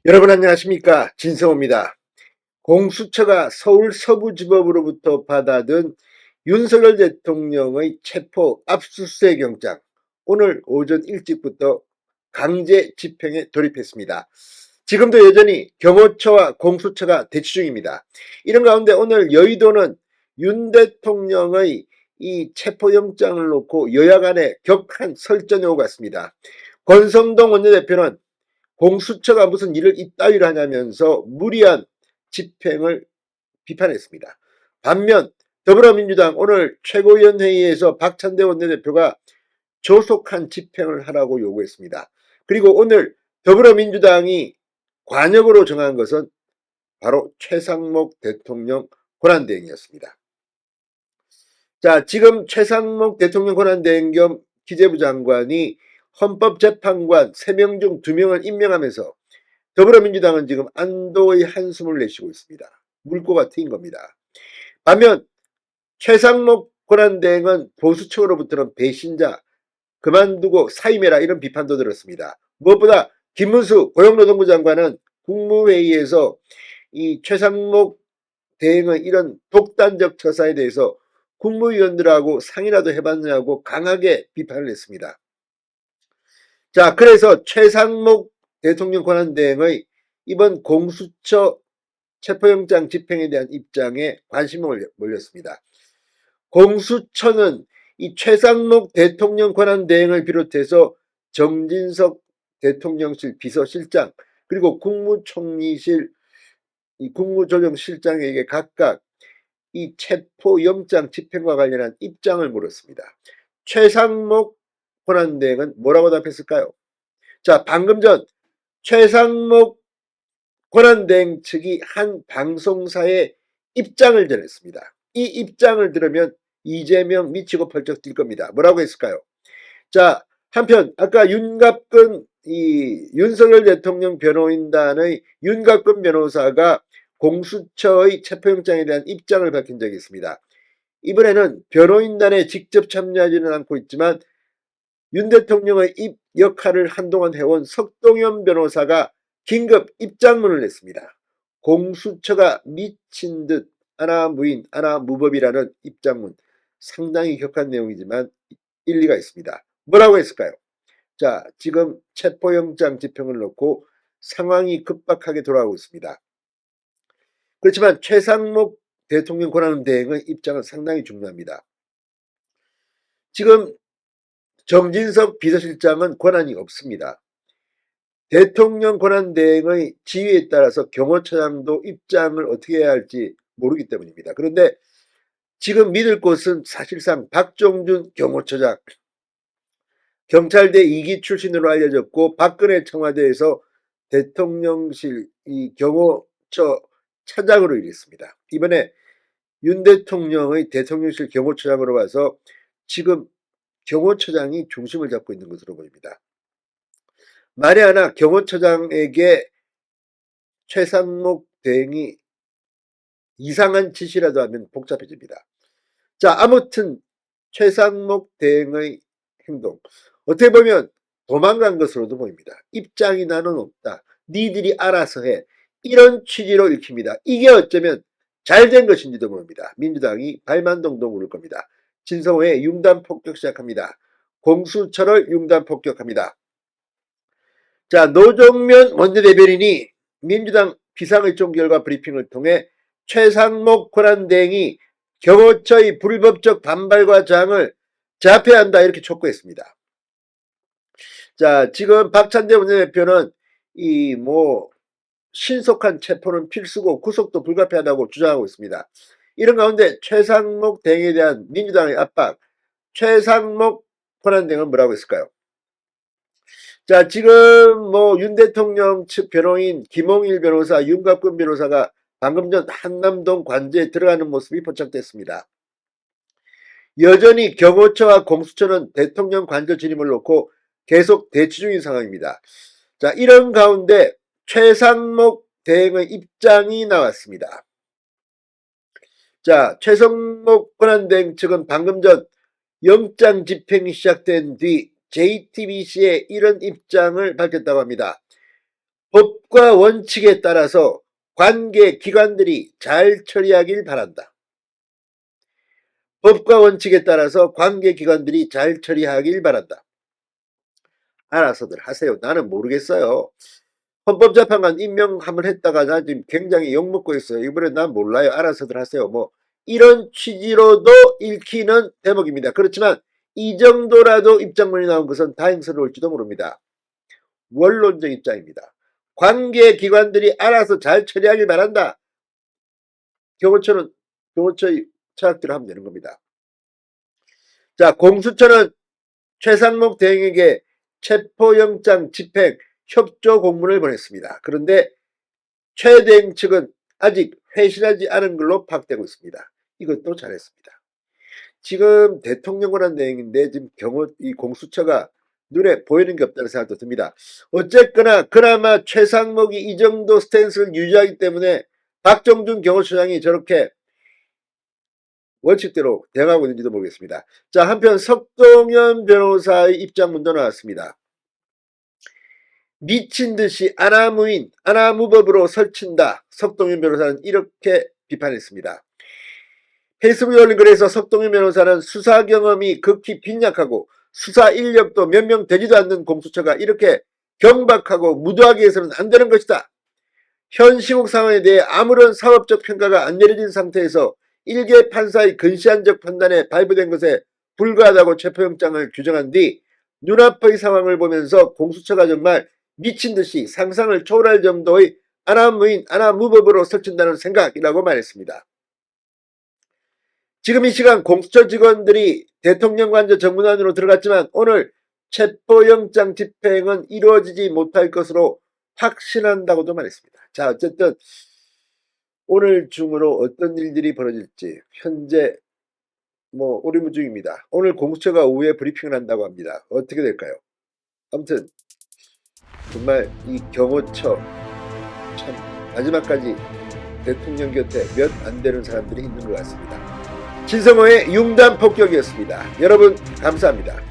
여러분 안녕하십니까, 진성호입니다. 공수처가 서울 서부지법으로부터 받아든 윤석열 대통령의 체포 압수수색 영장, 오늘 오전 일찍부터 강제 집행에 돌입했습니다. 지금도 여전히 경호처와 공수처가 대치 중입니다. 이런 가운데 오늘 여의도는 윤 대통령의 이 체포영장을 놓고 여야 간에 격한 설전이 오고 갔습니다. 권성동 원내대표는 공수처가 무슨 일을 이따위로 하냐면서 무리한 집행을 비판했습니다. 반면 더불어민주당 오늘 최고위원회의에서 박찬대 원내대표가 조속한 집행을 하라고 요구했습니다. 그리고 오늘 더불어민주당이 관역으로 정한 것은 바로 최상목 대통령 권한대행이었습니다. 자, 지금 최상목 대통령 권한대행 겸 기재부 장관이 헌법재판관 3명 중 2명을 임명하면서 더불어민주당은 지금 안도의 한숨을 내쉬고 있습니다. 물꼬가 트인 겁니다. 반면 최상목 권한대행은 보수층으로부터는 배신자, 그만두고 사임해라 이런 비판도 들었습니다. 무엇보다 김문수 고용노동부 장관은 국무회의에서 이 최상목 대행의 이런 독단적 처사에 대해서 국무위원들하고 상의라도 해봤냐고 강하게 비판을 했습니다. 자, 그래서 최상목 대통령 권한대행의 이번 공수처 체포영장 집행에 대한 입장에 관심이 몰렸습니다. 공수처는 이 최상목 대통령 권한대행을 비롯해서 정진석 대통령실 비서실장 그리고 국무총리실 국무조정실장에게 각각 이 체포영장 집행과 관련한 입장을 물었습니다. 최상목 권한대행은 뭐라고 답했을까요? 자, 방금 전 최상목 권한대행 측이 한 방송사에 입장을 전했습니다. 이 입장을 들으면 이재명 미치고 펄쩍 뛸 겁니다. 뭐라고 했을까요? 자, 한편 아까 윤석열 대통령 변호인단의 윤갑근 변호사가 공수처의 체포영장에 대한 입장을 밝힌 적이 있습니다. 이번에는 변호인단에 직접 참여하지는 않고 있지만 윤 대통령의 입 역할을 한동안 해온 석동현 변호사가 긴급 입장문을 냈습니다. 공수처가 미친 듯 아나무인 아나무법이라는 입장문, 상당히 격한 내용이지만 일리가 있습니다. 뭐라고 했을까요? 자, 지금 체포영장 집행을 놓고 상황이 급박하게 돌아가고 있습니다. 그렇지만 최상목 대통령 권한대행의 입장은 상당히 중요합니다. 지금 정진석 비서실장은 권한이 없습니다. 대통령 권한대행의 지휘에 따라서 경호처장도 입장을 어떻게 해야 할지 모르기 때문입니다. 그런데 지금 믿을 곳은 사실상 박종준 경호처장, 경찰대 2기 출신으로 알려졌고 박근혜 청와대에서 대통령실 이 경호처 차장으로 일했습니다. 이번에 윤 대통령의 대통령실 경호처장으로 가서 지금 경호처장이 중심을 잡고 있는 것으로 보입니다. 만에 하나 경호처장에게 최상목 대행이 이상한 지시라도 하면 복잡해집니다. 자, 아무튼 최상목 대행의 행동, 어떻게 보면 도망간 것으로도 보입니다. 입장이 나는 없다, 니들이 알아서 해, 이런 취지로 읽힙니다. 이게 어쩌면 잘된 것인지도 모릅니다. 민주당이 발만동동 울을 겁니다. 진성호의 융단 폭격 시작합니다. 공수처를 융단 폭격합니다. 자, 노정면 원내대변인이 민주당 비상의총 결과 브리핑을 통해 최상목 권한대행이 경호처의 불법적 반발과 저항을 자폐해야 한다 이렇게 촉구했습니다. 자, 지금 박찬대 원내대표는 신속한 체포는 필수고 구속도 불가피하다고 주장하고 있습니다. 이런 가운데 최상목 대행에 대한 민주당의 압박, 최상목 권한대행은 뭐라고 했을까요? 자, 지금 윤 대통령 측 변호인 김홍일 변호사, 윤갑근 변호사가 방금 전 한남동 관제에 들어가는 모습이 포착됐습니다. 여전히 경호처와 공수처는 대통령 관저 진입을 놓고 계속 대치 중인 상황입니다. 자, 이런 가운데 최상목 대행의 입장이 나왔습니다. 자, 최상목 권한대행 측은 방금 전 영장 집행이 시작된 뒤 JTBC에 이런 입장을 밝혔다고 합니다. 법과 원칙에 따라서 관계 기관들이 잘 처리하길 바란다. 법과 원칙에 따라서 관계 기관들이 잘 처리하길 바란다. 알아서들 하세요. 나는 모르겠어요. 헌법재판관 임명 한번 했다가 나 지금 굉장히 욕먹고 있어요. 이번에 난 몰라요. 알아서들 하세요. 뭐 이런 취지로도 읽히는 대목입니다. 그렇지만 이 정도라도 입장문이 나온 것은 다행스러울지도 모릅니다. 원론적 입장입니다. 관계기관들이 알아서 잘 처리하길 바란다. 경호처의 처학대로 하면 되는 겁니다. 자, 공수처는 최상목 대행에게 체포영장 집행 협조 공문을 보냈습니다. 그런데 최 대행 측은 아직 회신하지 않은 걸로 파악되고 있습니다. 이것도 잘했습니다. 지금 대통령 권한 대행인데 지금 이 공수처가 눈에 보이는 게 없다는 생각도 듭니다. 어쨌거나 그나마 최상목이 이 정도 스탠스를 유지하기 때문에 박정준 경호처장이 저렇게 원칙대로 대응하고 있는지도 모르겠습니다. 자, 한편 석동현 변호사의 입장문도 나왔습니다. 미친 듯이 아나무법으로 설친다. 석동현 변호사는 이렇게 비판했습니다. 페이스북에 올린 글에서 석동현 변호사는 수사 경험이 극히 빈약하고 수사 인력도 몇 명 되지도 않는 공수처가 이렇게 경박하고 무도하게 해서는 안 되는 것이다. 현 시국 상황에 대해 아무런 사법적 평가가 안 내려진 상태에서 일개 판사의 근시안적 판단에 발부된 것에 불과하다고 체포영장을 규정한 뒤 눈앞의 상황을 보면서 공수처가 정말 미친듯이 상상을 초월할 정도의 아나무법으로 설친다는 생각이라고 말했습니다. 지금 이 시간 공수처 직원들이 대통령 관저 정문안으로 들어갔지만 오늘 체포영장 집행은 이루어지지 못할 것으로 확신한다고도 말했습니다. 자, 어쨌든 오늘 중으로 어떤 일들이 벌어질지 현재 오리무중입니다. 오늘 공수처가 오후에 브리핑을 한다고 합니다. 어떻게 될까요? 아무튼 정말 이 경호처 참 마지막까지 대통령 곁에 몇 안 되는 사람들이 있는 것 같습니다. 진성호의 융단 폭격이었습니다. 여러분 감사합니다.